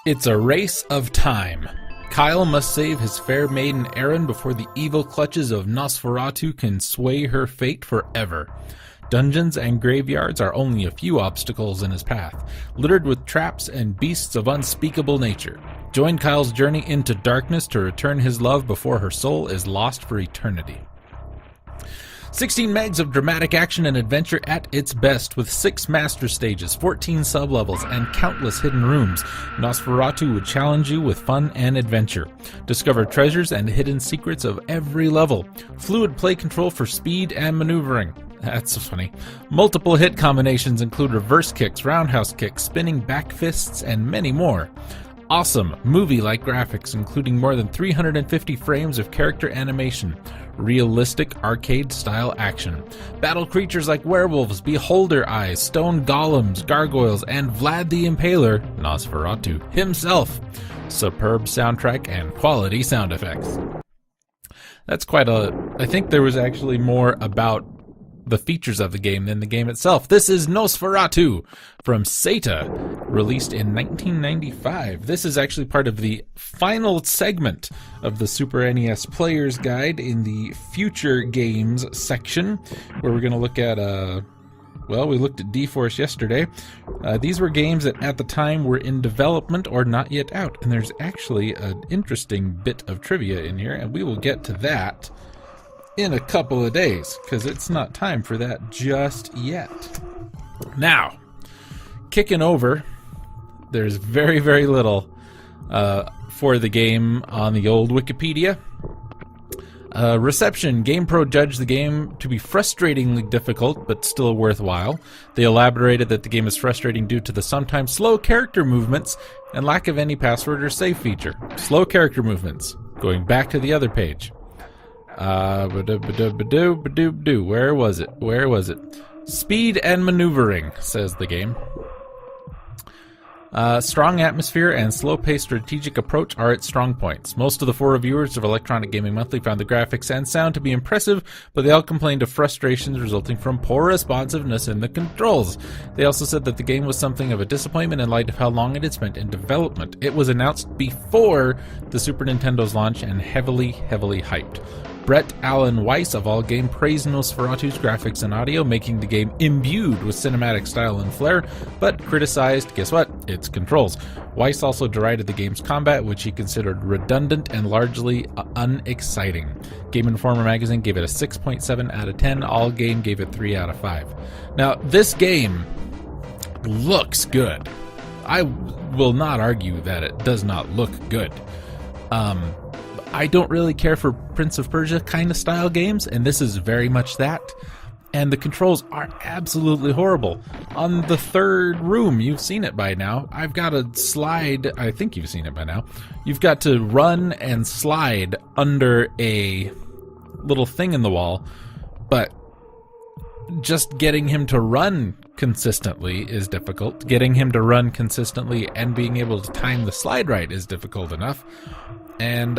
It's a race of time. Kyle must save his fair maiden Erin before the evil clutches of Nosferatu can sway her fate forever. Dungeons and graveyards are only a few obstacles in his path, littered with traps and beasts of unspeakable nature. Join Kyle's journey into darkness to return his love before her soul is lost for eternity. 16 megs of dramatic action and adventure at its best, with 6 master stages, 14 sublevels, and countless hidden rooms. Nosferatu would challenge you with fun and adventure. Discover treasures and hidden secrets of every level. Fluid play control for speed and maneuvering. That's funny. Multiple hit combinations include reverse kicks, roundhouse kicks, spinning back fists, and many more. Awesome movie-like graphics, including more than 350 frames of character animation. Realistic arcade-style action. Battle creatures like werewolves, beholder eyes, stone golems, gargoyles, and Vlad the Impaler, Nosferatu himself. Superb soundtrack and quality sound effects. That's quite a... I think there was actually more about the features of the game than the game itself. This is Nosferatu from Seta, released in 1995. This is actually part of the final segment of the Super NES Player's Guide in the Future Games section, where we're going to look at, well, we looked at D-Force yesterday. These were games that at the time were in development or not yet out, and there's actually an interesting bit of trivia in here, and we will get to that in a couple of days, because it's not time for that just yet. Now, kicking over, there's very, very little for the game on the old Wikipedia. Reception. GamePro judged the game to be frustratingly difficult, but still worthwhile. They elaborated that the game is frustrating due to the sometimes slow character movements and lack of any password or save feature. Slow character movements. Going back to the other page. Where was it? Speed and maneuvering, says the game. Strong atmosphere and slow-paced strategic approach are its strong points. Most of the 4 reviewers of Electronic Gaming Monthly found the graphics and sound to be impressive, but they all complained of frustrations resulting from poor responsiveness in the controls. They also said that the game was something of a disappointment in light of how long it had spent in development. It was announced before the Super Nintendo's launch and heavily hyped. Brett Allen Weiss of All Game praised Nosferatu's graphics and audio, making the game imbued with cinematic style and flair, but criticized, guess what, its controls. Weiss also derided the game's combat, which he considered redundant and largely unexciting. Game Informer magazine gave it a 6.7 out of 10. All Game gave it 3 out of 5. Now, this game looks good. I will not argue that it does not look good. I don't really care for Prince of Persia kind of style games, and this is very much that. And the controls are absolutely horrible. On the third room, you've seen it by now. I've got to slide, I think you've seen it by now. You've got to run and slide under a little thing in the wall, but just getting him to run consistently is difficult. Getting him to run consistently and being able to time the slide right is difficult enough. And,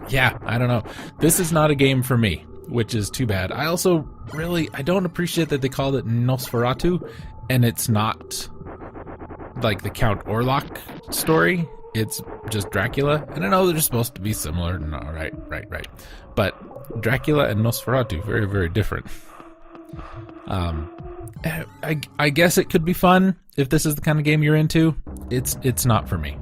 yeah, I don't know. This is not a game for me, which is too bad. I also I don't appreciate that they called it Nosferatu, and it's not like the Count Orlok story. It's just Dracula. And I know they're supposed to be similar. No, right. But Dracula and Nosferatu, very, very different. I guess it could be fun if this is the kind of game you're into. It's not for me.